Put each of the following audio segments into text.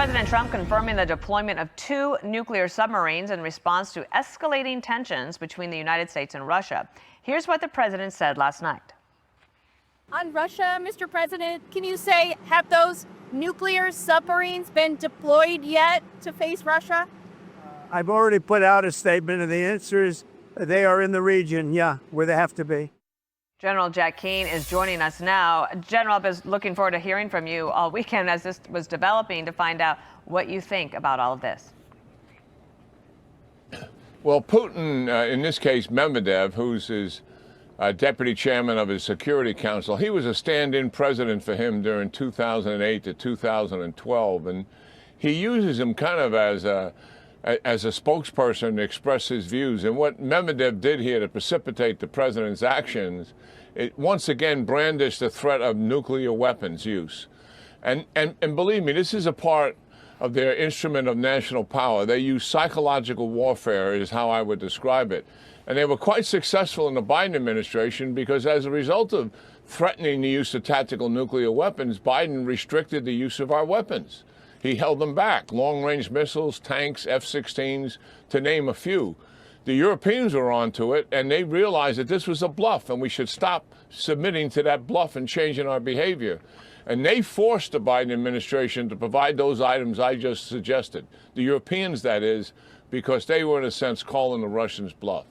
President Trump confirming the deployment of 2 nuclear submarines in response to escalating tensions between the United States and Russia. Here's what the president said last night. On Russia, Mr. President, can you say, have those nuclear submarines been deployed yet to face Russia? I've already put out a statement, and the answer is they are in the region, where they have to be. General Jack Keane is joining us now. General, I was looking forward to hearing from you all weekend as this was developing to find out what you think about all of this. Well, Putin, in this case, Medvedev, who's his deputy chairman of his Security Council, he was a stand-in president for him during 2008 to 2012, and he uses him kind of as a spokesperson to express his views. And what Medvedev did here to precipitate the president's actions, it once again brandished the threat of nuclear weapons use. And believe me, this is a part of their instrument of national power. They use psychological warfare is how I would describe it. And they were quite successful in the Biden administration because as a result of threatening the use of tactical nuclear weapons, Biden restricted the use of our weapons. He held them back, long-range missiles, tanks, F-16s, to name a few. The Europeans were onto it, and they realized that this was a bluff, and we should stop submitting to that bluff and changing our behavior. And they forced the Biden administration to provide those items I just suggested. The Europeans, that is, because they were, in a sense, calling the Russians bluff.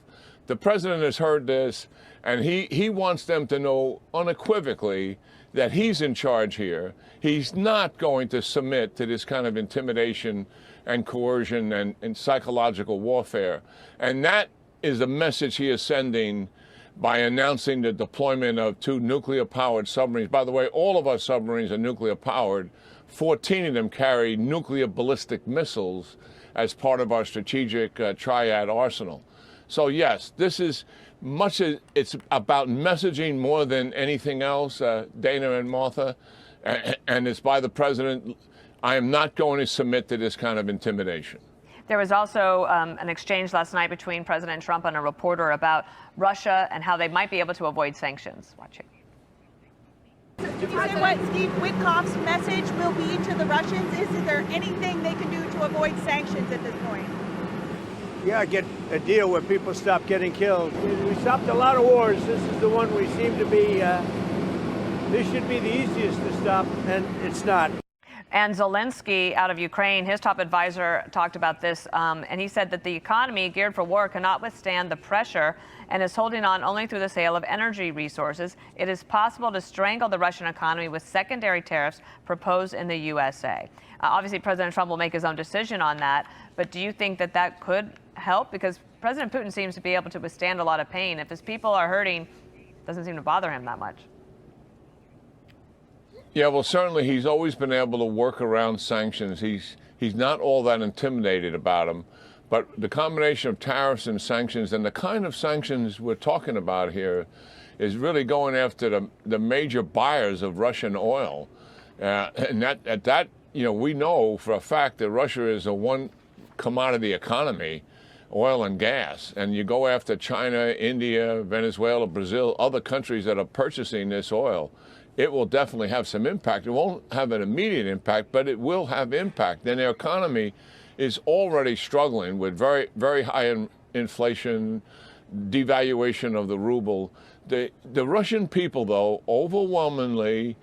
The president has heard this, and he wants them to know unequivocally that he's in charge here. He's not going to submit to this kind of intimidation and coercion and psychological warfare. And that is the message he is sending by announcing the deployment of 2 nuclear-powered submarines. By the way, all of our submarines are nuclear-powered. 14 of them carry nuclear ballistic missiles as part of our strategic triad arsenal. So, yes, this is much as it's about messaging more than anything else, Dana and Martha, and it's by the president. I am not going to submit to this kind of intimidation. There was also an exchange last night between President Trump and a reporter about Russia and how they might be able to avoid sanctions. Watch it. Did you say what Steve Witkoff's message will be to the Russians? Is there anything they can do to avoid sanctions at this point? Yeah, get a deal where people stop getting killed. We stopped a lot of wars. This is the one we seem to be, this should be the easiest to stop, and it's not. And Zelensky out of Ukraine, his top advisor talked about this, and he said that the economy geared for war cannot withstand the pressure and is holding on only through the sale of energy resources. It is possible to strangle the Russian economy with secondary tariffs proposed in the USA. Obviously, President Trump will make his own decision on that, but do you think that that could help? Because President Putin seems to be able to withstand a lot of pain. If his people are hurting, it doesn't seem to bother him that much. Yeah, well, certainly he's always been able to work around sanctions. He's not all that intimidated about them. But the combination of tariffs and sanctions, and the kind of sanctions we're talking about here, is really going after the major buyers of Russian oil. And that, we know for a fact that Russia is a one commodity economy, oil and gas. And you go after China, India, Venezuela, Brazil, other countries that are purchasing this oil. It will definitely have some impact. It won't have an immediate impact, but it will have impact. And their economy is already struggling with very, very high inflation, devaluation of the ruble. The Russian people, though, overwhelmingly,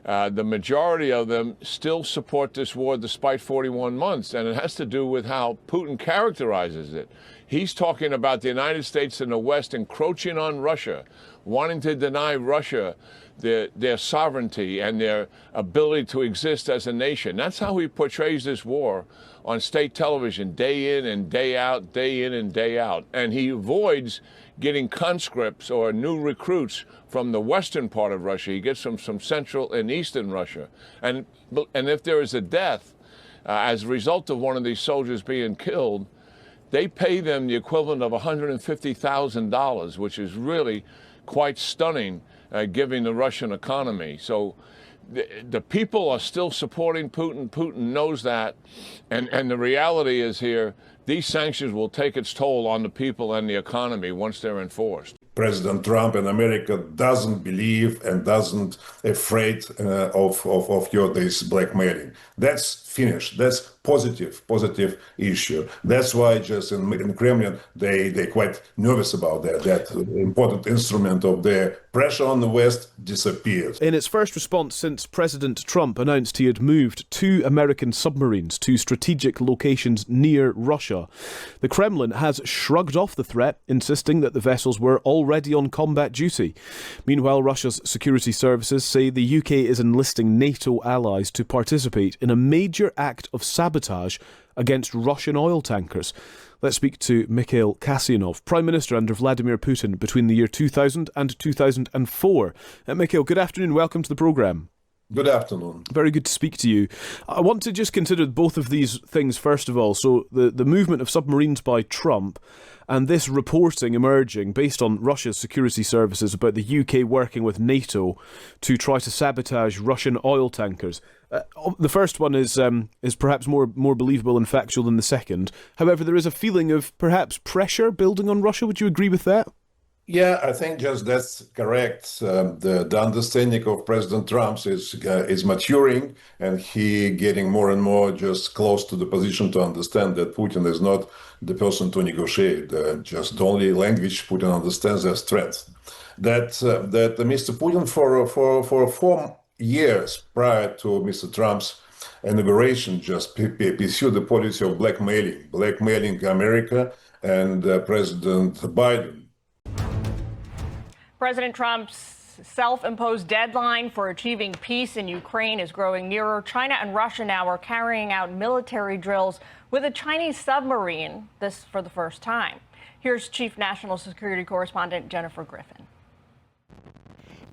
the majority of them still support this war despite 41 months. And it has to do with how Putin characterizes it. He's talking about the United States and the West encroaching on Russia, wanting to deny Russia their sovereignty and their ability to exist as a nation. That's how he portrays this war on state television, day in and day out, day in and day out. And he avoids getting conscripts or new recruits from the western part of Russia. He gets them from central and eastern Russia. And if there is a death as a result of one of these soldiers being killed, they pay them the equivalent of $150,000, which is really quite stunning, given the Russian economy. So the people are still supporting Putin. Putin knows that. And the reality is here, these sanctions will take its toll on the people and the economy once they're enforced. President Trump and America doesn't believe and doesn't afraid of this blackmailing. That's finished. That's positive issue. That's why just in Kremlin they quite nervous about that. That important instrument of their pressure on the West disappeared. In its first response since President Trump announced he had moved 2 American submarines to strategic locations near Russia, the Kremlin has shrugged off the threat, insisting that the vessels were already on combat duty. Meanwhile, Russia's security services say the UK is enlisting NATO allies to participate in a major act of sabotage against Russian oil tankers. Let's speak to Mikhail Kasyanov, Prime Minister under Vladimir Putin between the year 2000 and 2004. Mikhail, good afternoon. Welcome to the programme. Good afternoon. Very good to speak to you. I want to just consider both of these things first of all. So the movement of submarines by Trump and this reporting emerging based on Russia's security services about the UK working with NATO to try to sabotage Russian oil tankers. The first one is perhaps more believable and factual than the second. However, there is a feeling of perhaps pressure building on Russia. Would you agree with that? Yeah, I think just that's correct. The understanding of President Trump is maturing, and he getting more and more just close to the position to understand that Putin is not the person to negotiate. Just the only language Putin understands as strength. That Mr. Putin for 4 years prior to Mr. Trump's inauguration just pursued the policy of blackmailing America and President Biden. President Trump's self-imposed deadline for achieving peace in Ukraine is growing nearer. China and Russia now are carrying out military drills with a Chinese submarine, this for the first time. Here's Chief National Security Correspondent Jennifer Griffin.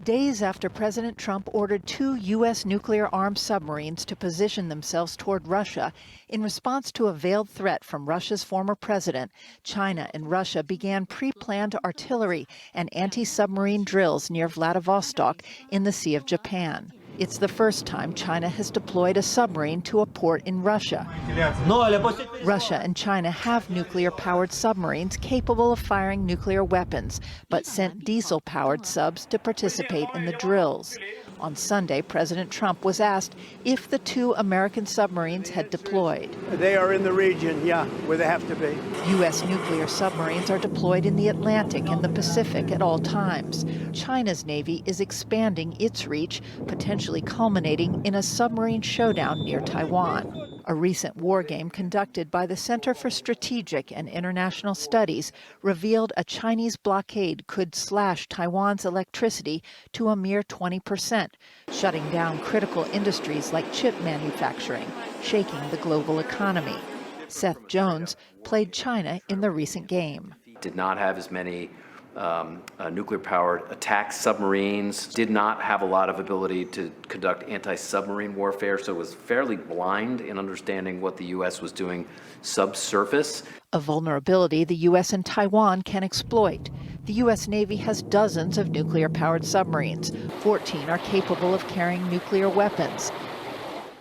Days after President Trump ordered 2 U.S. nuclear-armed submarines to position themselves toward Russia in response to a veiled threat from Russia's former president, China and Russia began pre-planned artillery and anti-submarine drills near Vladivostok in the Sea of Japan. It's the first time China has deployed a submarine to a port in Russia. Russia and China have nuclear-powered submarines capable of firing nuclear weapons, but sent diesel-powered subs to participate in the drills. On Sunday, President Trump was asked if the 2 American submarines had deployed. They are in the region, yeah, where they have to be. U.S. nuclear submarines are deployed in the Atlantic and the Pacific at all times. China's Navy is expanding its reach, potentially culminating in a submarine showdown near Taiwan. A recent war game conducted by the Center for Strategic and International Studies revealed a Chinese blockade could slash Taiwan's electricity to a mere 20%, shutting down critical industries like chip manufacturing, shaking the global economy. Seth Jones played China in the recent game. Did not have as many nuclear-powered attack submarines, did not have a lot of ability to conduct anti-submarine warfare, so was fairly blind in understanding what the U.S. was doing subsurface. A vulnerability the U.S. and Taiwan can exploit. The U.S. Navy has dozens of nuclear-powered submarines. 14 are capable of carrying nuclear weapons.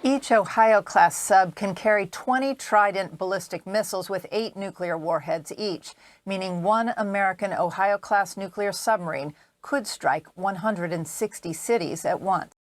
Each Ohio-class sub can carry 20 Trident ballistic missiles with 8 nuclear warheads each, meaning 1 American Ohio-class nuclear submarine could strike 160 cities at once.